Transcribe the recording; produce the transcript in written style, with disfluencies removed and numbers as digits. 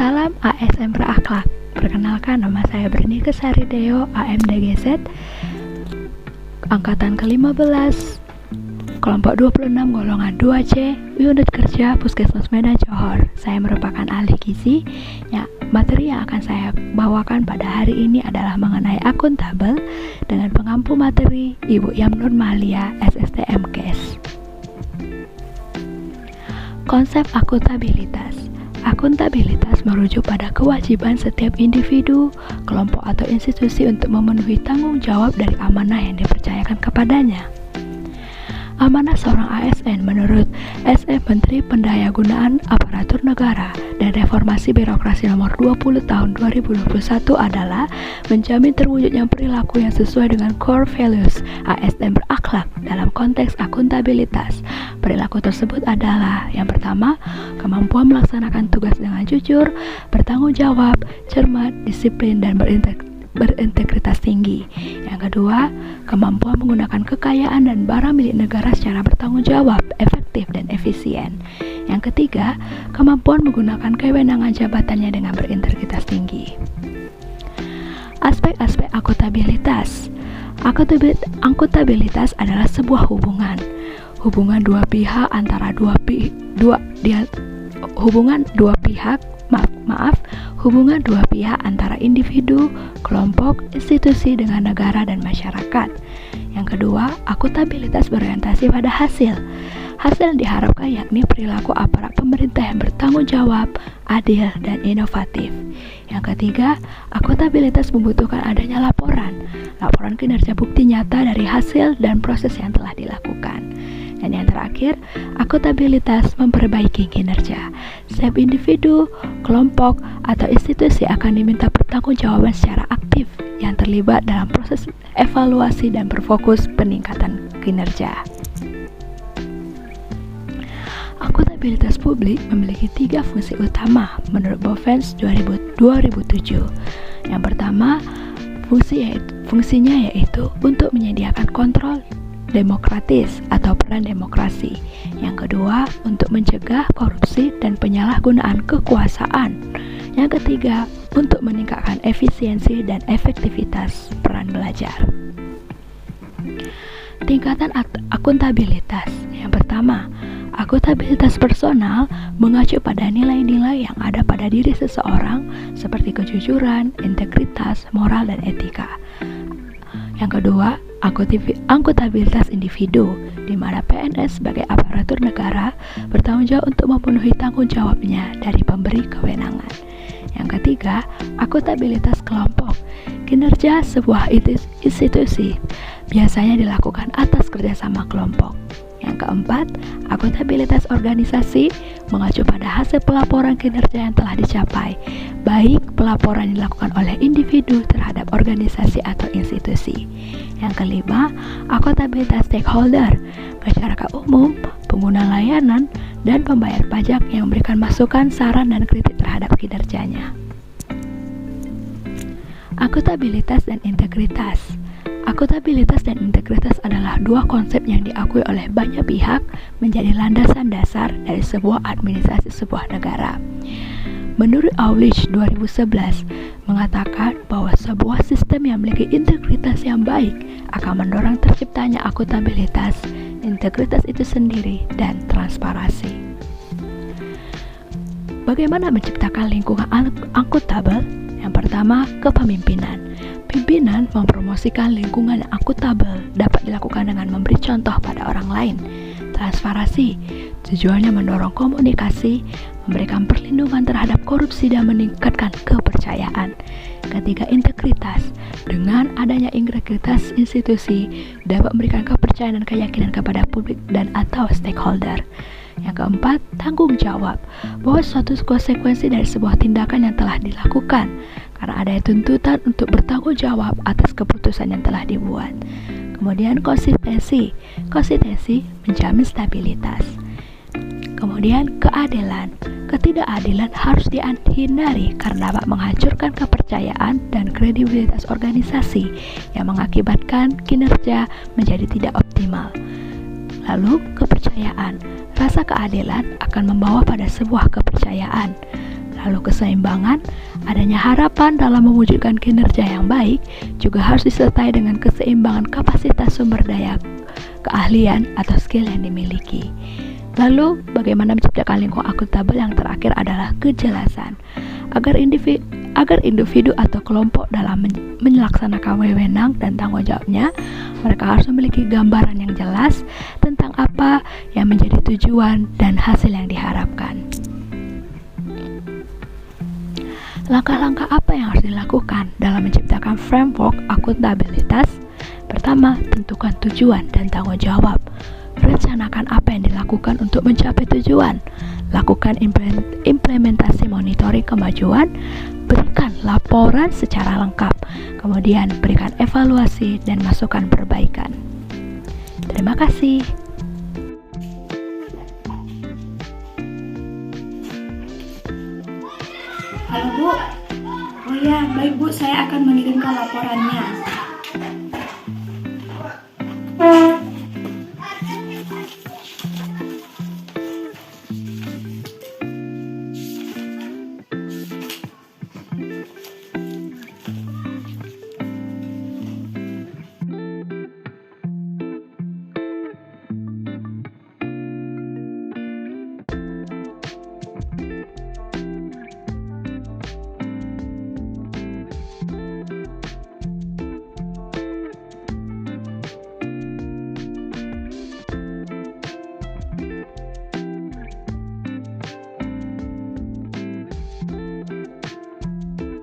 Salam ASN berakhlak. Perkenalkan, nama saya Bernike Sarideo, AMDGZ, Angkatan ke-15, Kelompok 26, Golongan 2C, Unit Kerja Puskesmas Medan Johor. Saya merupakan ahli gizi. Materi yang akan saya bawakan pada hari ini adalah mengenai akuntabel dengan pengampu materi Ibu Yamnur Mahalia, SSTMKes. Konsep akuntabilitas. Akuntabilitas merujuk pada kewajiban setiap individu, kelompok atau institusi untuk memenuhi tanggung jawab dari amanah yang dipercayakan kepadanya. Amanah seorang ASN menurut SF Menteri Pendayagunaan Aparatur Negara dan Reformasi Birokrasi Nomor 20 Tahun 2021 adalah menjamin terwujudnya perilaku yang sesuai dengan core values ASN berakhlak dalam konteks akuntabilitas. Perilaku tersebut adalah yang pertama, kemampuan melaksanakan tugas dengan jujur, bertanggung jawab, cermat, disiplin, dan berintegritas tinggi. Yang kedua, kemampuan menggunakan kekayaan dan barang milik negara secara bertanggung jawab, efektif, dan efisien. Yang ketiga, kemampuan menggunakan kewenangan jabatannya dengan berintegritas tinggi. Aspek-aspek akuntabilitas. Akuntabilitas adalah sebuah hubungan dua pihak antara hubungan dua pihak antara individu, kelompok, institusi dengan negara dan masyarakat. Yang kedua, akuntabilitas berorientasi pada hasil. Hasil yang diharapkan yakni perilaku aparat pemerintah yang bertanggung jawab, adil, dan inovatif. Yang ketiga, akuntabilitas membutuhkan adanya laporan kinerja bukti nyata dari hasil dan proses yang telah dilakukan. Dan yang terakhir, akuntabilitas memperbaiki kinerja. Setiap individu, kelompok, atau institusi akan diminta pertanggungjawaban secara aktif yang terlibat dalam proses evaluasi dan berfokus peningkatan kinerja. Akuntabilitas publik memiliki 3 fungsi utama menurut Bovens 2007. Yang pertama, fungsinya yaitu untuk menyediakan kontrol demokratis atau peran demokrasi. Yang kedua, untuk mencegah korupsi dan penyalahgunaan kekuasaan. Yang ketiga, untuk meningkatkan efisiensi dan efektivitas peran belajar. Tingkatan akuntabilitas. Yang pertama, akuntabilitas personal mengacu pada nilai-nilai yang ada pada diri seseorang seperti kejujuran, integritas, moral, dan etika. Yang kedua, akuntabilitas individu, di mana PNS sebagai aparatur negara bertanggung jawab untuk memenuhi tanggung jawabnya dari pemberi kewenangan. Yang ketiga, akuntabilitas kelompok. Kinerja sebuah institusi biasanya dilakukan atas kerjasama kelompok. Yang keempat, akuntabilitas organisasi mengacu pada hasil pelaporan kinerja yang telah dicapai, baik pelaporan yang dilakukan oleh individu terhadap organisasi atau institusi. Yang kelima, akuntabilitas stakeholder, masyarakat umum, pengguna layanan, dan pembayar pajak yang memberikan masukan, saran, dan kritik terhadap kinerjanya. Akuntabilitas dan integritas. Akuntabilitas dan integritas adalah dua konsep yang diakui oleh banyak pihak menjadi landasan dasar dari sebuah administrasi sebuah negara. Menurut Aulich 2011 mengatakan bahwa sebuah sistem yang memiliki integritas yang baik akan mendorong terciptanya akuntabilitas, integritas itu sendiri, dan transparansi. Bagaimana menciptakan lingkungan akuntabel? Yang pertama, kepemimpinan. Pimpinan mempromosikan lingkungan yang akuntabel dapat dilakukan dengan memberi contoh pada orang lain. Transparansi tujuannya mendorong komunikasi, memberikan perlindungan terhadap korupsi, dan meningkatkan kepercayaan. Ketiga, integritas. Dengan adanya integritas institusi dapat memberikan kepercayaan dan keyakinan kepada publik dan atau stakeholder. Yang keempat, tanggung jawab, bahwa suatu konsekuensi dari sebuah tindakan yang telah dilakukan karena ada tuntutan untuk bertanggung jawab atas keputusan yang telah dibuat. Kemudian konsistensi menjamin stabilitas. Kemudian keadilan. Ketidakadilan harus dihindari karena dapat menghancurkan kepercayaan dan kredibilitas organisasi yang mengakibatkan kinerja menjadi tidak optimal. Lalu kepercayaan. Rasa keadilan akan membawa pada sebuah kepercayaan. Lalu keseimbangan, adanya harapan dalam mewujudkan kinerja yang baik juga harus disertai dengan keseimbangan kapasitas sumber daya, keahlian atau skill yang dimiliki. Lalu, bagaimana menciptakan lingkungan akuntabel? Yang terakhir adalah kejelasan. Agar individu atau kelompok dalam melaksanakan wewenang dan tanggung jawabnya, mereka harus memiliki gambaran yang jelas tentang apa yang menjadi tujuan dan hasil yang diharapkan. Langkah-langkah apa yang harus dilakukan dalam menciptakan framework akuntabilitas? Pertama, tentukan tujuan dan tanggung jawab. Rencanakan apa yang dilakukan untuk mencapai tujuan. Lakukan implementasi monitoring kemajuan. Berikan laporan secara lengkap. Kemudian berikan evaluasi dan masukan perbaikan. Terima kasih. Halo Bu. Oh ya, baik Bu, saya akan mengirimkan laporannya.